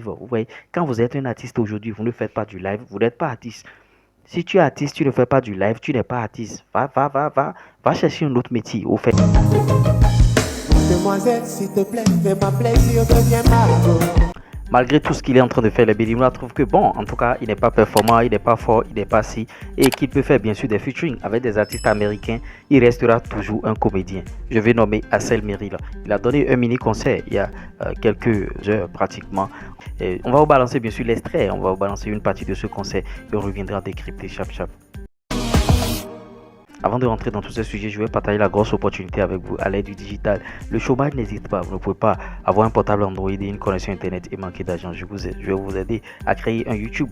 Vous voyez, quand vous êtes un artiste aujourd'hui, vous ne faites pas du live, vous n'êtes pas artiste. Si tu es artiste, tu ne fais pas du live, tu n'es pas artiste. Va chercher un autre métier, au fait. Demoiselle, s'il te plaît, fais-moi plaisir, deviens Margot. Malgré tout ce qu'il est en train de faire, les Béninois trouvent que bon, en tout cas, il n'est pas performant, il n'est pas fort, il n'est pas si, et qu'il peut faire bien sûr des featuring avec des artistes américains, il restera toujours un comédien. Je vais nommer Assel Meril. Il a donné un mini concert il y a quelques heures pratiquement. Et on va vous balancer bien sûr l'extrait, on va vous balancer une partie de ce concert et on reviendra décrypter chap chap. Avant de rentrer dans tous ces sujets, je vais partager la grosse opportunité avec vous à l'aide du digital. Le chômage n'hésite pas, vous ne pouvez pas avoir un portable Android et une connexion internet et manquer d'argent. Je vais vous aider à créer un YouTube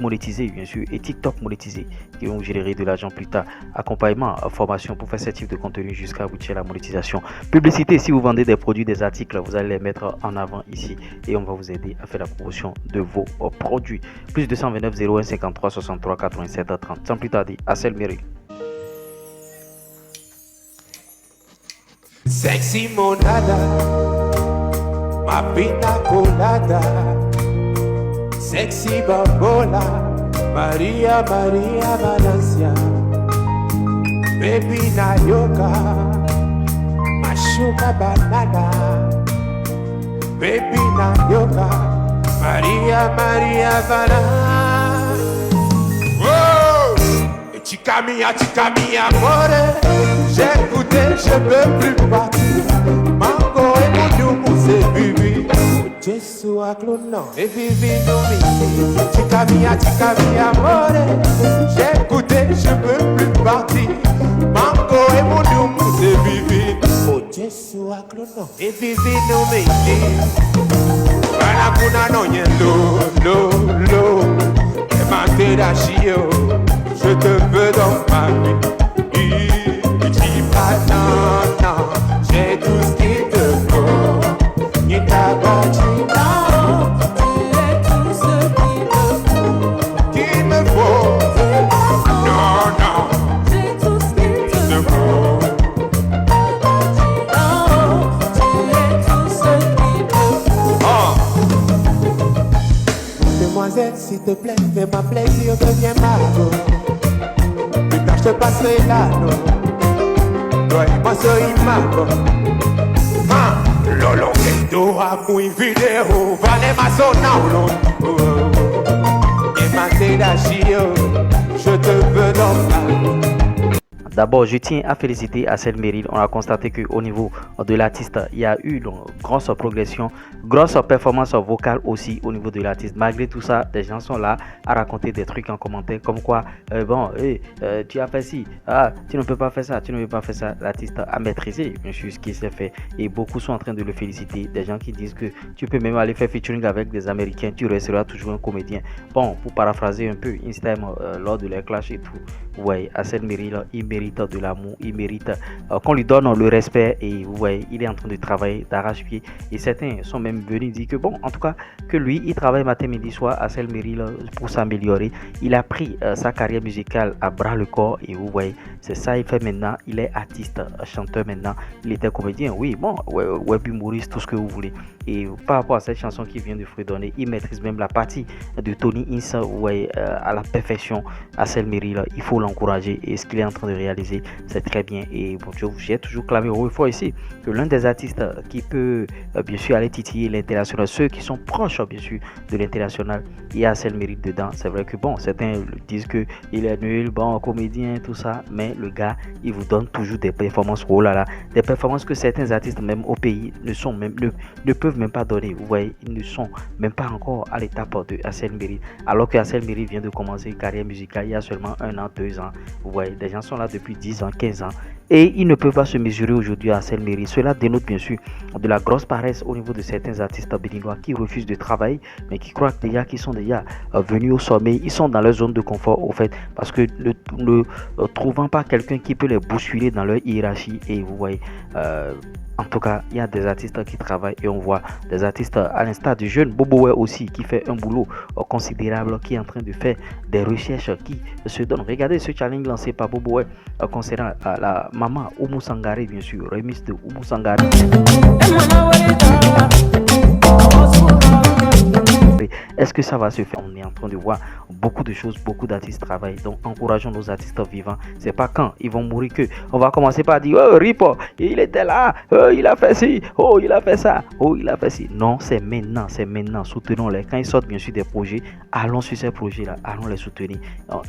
monétisé bien sûr et TikTok monétisé qui vont générer de l'argent plus tard. Accompagnement, formation pour faire ce type de contenu jusqu'à aboutir à la monétisation. Publicité, si vous vendez des produits, des articles, vous allez les mettre en avant ici et on va vous aider à faire la promotion de vos produits. Plus 229 01 53 63 87 30. Sans plus tarder, Assel Meril. Sexy monada, ma pina colada. Sexy bambola, Maria Maria Valencia. Baby na yoga, my sugar banana. Baby na yoga, Maria Maria Valencia. Wow, chica mia, amore. J'ai goûté, je veux plus partir. Mango et mon doux, c'est bibi. Jésus a clonon et bibi nous mimi. Chica mia, amore. J'ai goûté, je veux plus partir. Mango et mon doux, c'est bibi. Oh Jésus a clonon et bibi nous mimi. Bana kuna no yendo, lo. Et ma terachio, je te veux dans ma vie. Non, j'ai tout ce qu'il te faut. Il t'a battu, non, c'est tout ce qu'il me faut. Non, j'ai tout ce qu'il te faut. Non, c'est tout ce qu'il me faut. Demoiselle, s'il te plaît, fais-moi plaisir, deviens Margot. Plus tard, je te passerai l'anneau. Moi soy mago, lolo que tu muy video, vale más o no, et ma terachio, je te veux dans ma. D'abord, je tiens à féliciter Assel Meril. On a constaté qu'au niveau de l'artiste, il y a eu une grosse progression, grosse performance vocale aussi au niveau de l'artiste. Malgré tout ça, des gens sont là à raconter des trucs en commentaire comme quoi, tu as fait ci, tu ne peux pas faire ça, tu ne peux pas faire ça. L'artiste a maîtrisé bien sûr ce qui s'est fait et beaucoup sont en train de le féliciter. Des gens qui disent que tu peux même aller faire featuring avec des Américains, tu resteras toujours un comédien. Bon, pour paraphraser un peu, Instagram lors de les clashs et tout, ouais, Assel Meril, il mérite de l'amour, il mérite qu'on lui donne le respect et vous voyez, il est en train de travailler d'arrache-pied et certains sont même venus dire que bon, en tout cas, que lui, il travaille matin, midi, soir à Assel Meril pour s'améliorer. Il a pris sa carrière musicale à bras le corps et vous voyez, c'est ça il fait maintenant, il est artiste, chanteur maintenant, il était comédien, oui, bon, web humoriste, tout ce que vous voulez. Et par rapport à cette chanson qui vient de fredonner, il maîtrise même la partie de Tony Insa, vous voyez, à la perfection. Assel Meril, il faut l'encourager et ce qu'il est en train de réaliser, c'est très bien. Et bon, j'ai toujours clamé haut et fort ici que l'un des artistes qui peut bien sûr aller titiller l'international, ceux qui sont proches bien sûr de l'international, il y a Assel Meril dedans. C'est vrai que bon, certains disent que il est nul, bon, comédien, tout ça, mais le gars, il vous donne toujours des performances, oh là là, des performances que certains artistes même au pays ne peuvent même pas donner. Vous voyez, ils ne sont même pas encore à l'étape de Assel Meril, alors que Assel Meril vient de commencer une carrière musicale il y a seulement 1 an, 2 ans. Vous voyez, des gens sont là depuis 10 ans, 15 ans et ils ne peuvent pas se mesurer aujourd'hui à Assel Meril. Cela dénote bien sûr de la grosse paresse au niveau de certains artistes béninois qui refusent de travailler mais qui croient que qu'ils sont déjà venus au sommet, ils sont dans leur zone de confort au fait parce que ne trouvant pas quelqu'un qui peut les bousculer dans leur hiérarchie. Et vous voyez, en tout cas, il y a des artistes qui travaillent et on voit des artistes à l'instar du jeune Bobo aussi qui fait un boulot considérable, qui est en train de faire des recherches qui se donnent. Regardez ce challenge lancé par Bobo concernant la maman Oumou Sangaré, bien sûr, remix de Oumou Sangaré. Est-ce que ça va se faire? On est en train de voir beaucoup de choses, beaucoup d'artistes travaillent. Donc, encourageons nos artistes vivants. C'est pas quand ils vont mourir que on va commencer par dire oh, Ripo, il était là, oh, il a fait ci, oh, il a fait ça, oh, il a fait ci. Non, c'est maintenant, soutenons-les. Quand ils sortent bien sûr des projets, allons sur ces projets-là, allons les soutenir,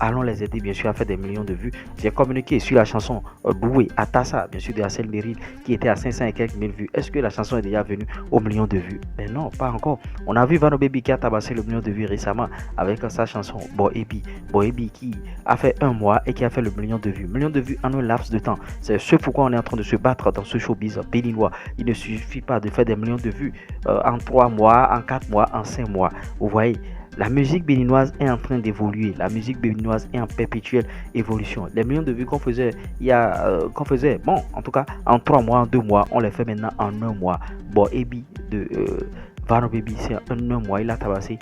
allons les aider bien sûr à faire des millions de vues. J'ai communiqué sur la chanson Boué Atassa, bien sûr de Hassel Meril, qui était à 500 et quelques mille vues. Est-ce que la chanson est déjà venue au million de vues? Ben non, pas encore. On a vu Vano Baby qui a tabassé le million de vues récemment avec sa chanson Boy Ebi qui a fait un mois et qui a fait le million de vues. Million de vues en un laps de temps. C'est ce pourquoi on est en train de se battre dans ce showbiz béninois. Il ne suffit pas de faire des millions de vues en 3 mois, en 4 mois, en 5 mois. Vous voyez, la musique béninoise est en train d'évoluer. La musique béninoise est en perpétuelle évolution. Les millions de vues qu'on faisait, bon, en tout cas, en 3 mois, en 2 mois, on les fait maintenant en 1 mois. Bon, Ebi de Vano Baby, c'est en 1 mois, il a tabassé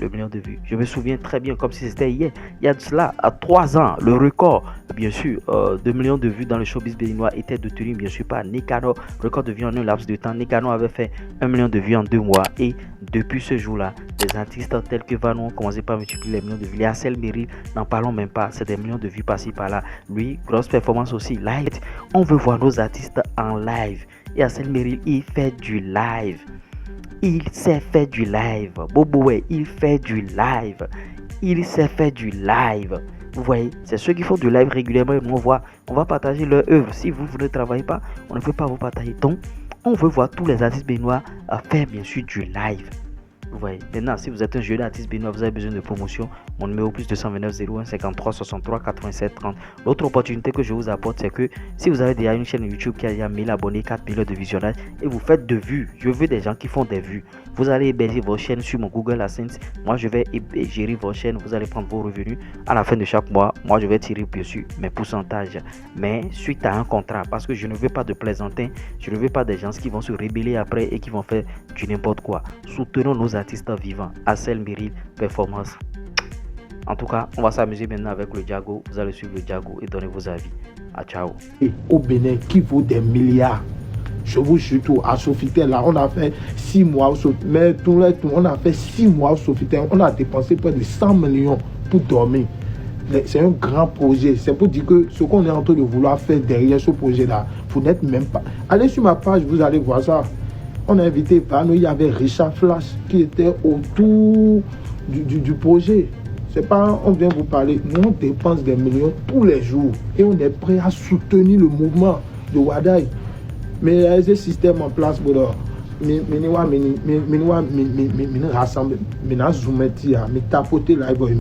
le million de vues. Je me souviens très bien, comme si c'était hier. Il y a de cela, à 3 ans, le record, bien sûr, de millions de vues dans le showbiz béninois était détenu, bien sûr, par Nekano. Record de vues en un laps de temps. Nekano avait fait 1 million de vues en 2 mois. Et depuis ce jour-là, des artistes tels que Vano ont commencé par multiplier les millions de vues. Les Hassel Meril, n'en parlons même pas. C'est des millions de vues par-ci, par-là. Lui, grosse performance aussi. Live. On veut voir nos artistes en live. Et Hassel Meril, il fait du live. Il sait faire du live. Boboué, il fait du live. Il sait faire du live. Vous voyez, c'est ceux qui font du live régulièrement. On va partager leur œuvre. Si vous ne travaillez pas, on ne peut pas vous partager. Donc, on veut voir tous les artistes béninois faire bien sûr du live. Vous voyez, maintenant, si vous êtes un jeune artiste béninois, vous avez besoin de promotion. Mon numéro plus 229 01 53 63 87 30. L'autre opportunité que je vous apporte, c'est que si vous avez déjà une chaîne YouTube qui a déjà 1000 abonnés, 4 millions de visionnages et vous faites de vues, je veux des gens qui font des vues. Vous allez héberger vos chaînes sur mon Google AdSense. Moi, je vais gérer vos chaînes. Vous allez prendre vos revenus. À la fin de chaque mois, moi, je vais tirer bien sûr mes pourcentages. Mais suite à un contrat, parce que je ne veux pas de plaisantins. Je ne veux pas des gens qui vont se rébeller après et qui vont faire du n'importe quoi. Soutenons nos artistes vivants. Hassel Meril, performance. En tout cas, on va s'amuser maintenant avec le Djago. Vous allez suivre le Djago et donner vos avis. À ciao. Et au Bénin, qui vaut des milliards. Je vous surtout à Sofitel, là, on a fait 6 mois, mais on a fait 6 mois au Sofitel. On a dépensé près de 100 millions pour dormir. C'est un grand projet. C'est pour dire que ce qu'on est en train de vouloir faire derrière ce projet-là, vous n'êtes même pas. Allez sur ma page, vous allez voir ça. On a invité Vano, il y avait Richard Flash qui était autour du projet. C'est pas, on vient vous parler, nous on dépense des millions tous les jours et on est prêt à soutenir le mouvement de Wadaï. Mais il y a ce système en place pour rassemble, tapoter live.